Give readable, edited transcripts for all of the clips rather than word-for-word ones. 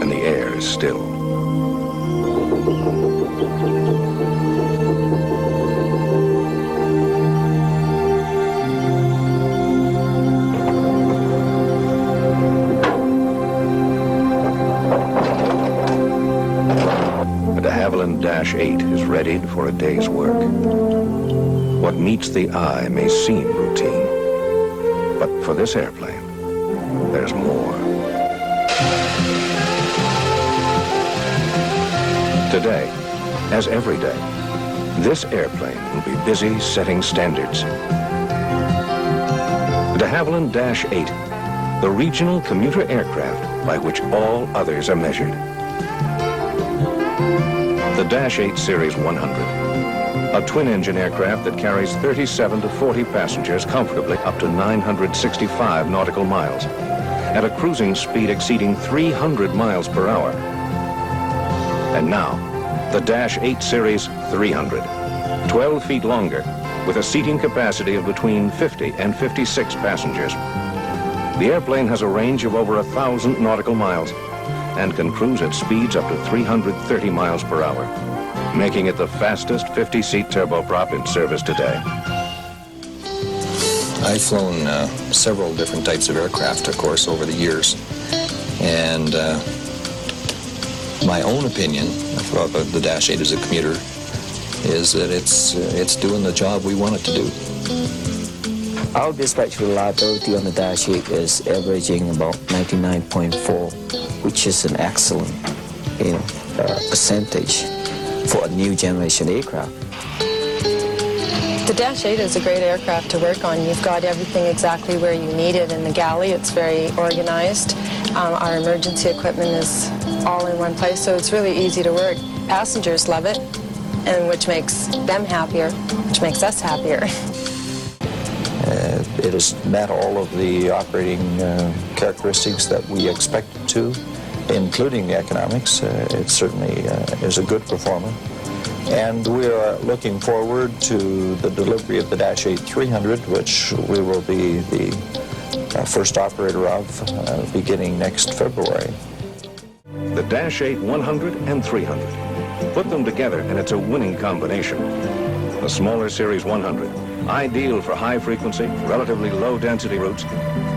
and the air is still. The DeHavilland -8 is readied for a day's work. What meets the eye may seem routine, but for this airplane, there's more. Today, as every day, this airplane will be busy setting standards. The DeHavilland -8, the regional commuter aircraft by which all others are measured. The -8 Series 100, a twin-engine aircraft that carries 37 to 40 passengers comfortably up to 965 nautical miles at a cruising speed exceeding 300 miles per hour. And now, the -8 Series 300, 12 feet longer, with a seating capacity of between 50 and 56 passengers. The airplane has a range of over 1,000 nautical miles and can cruise at speeds up to 330 miles per hour, making it the fastest 50-seat turboprop in service today. I've flown several different types of aircraft, of course, over the years, and my own opinion about the -8 as a commuter is that it's doing the job we want it to do. Our dispatch reliability on the -8 is averaging about 99.4, which is an excellent, percentage for a new generation aircraft. The -8 is a great aircraft to work on. You've got everything exactly where you need it in the galley. It's very organized. Our emergency equipment is all in one place, so it's really easy to work. Passengers love it, and which makes them happier, which makes us happier. It has met all of the operating characteristics that we expected to, including the economics. It certainly is a good performer. And we are looking forward to the delivery of the -8 300, which we will be the first operator of beginning next February. The -8 100 and 300. Put them together and it's a winning combination. The smaller Series 100, ideal for high-frequency, relatively low-density routes,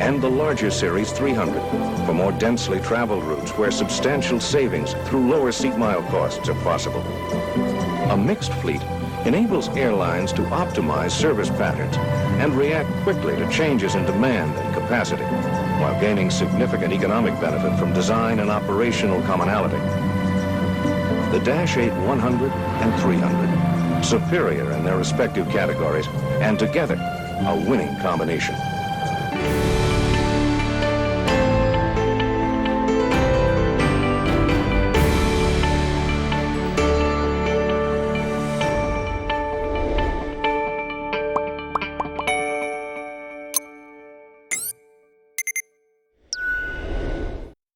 and the larger Series 300 for more densely traveled routes where substantial savings through lower seat mile costs are possible. A mixed fleet enables airlines to optimize service patterns and react quickly to changes in demand and capacity, while gaining significant economic benefit from design and operational commonality. The -8 100 and 300, superior in their respective categories, and together, a winning combination.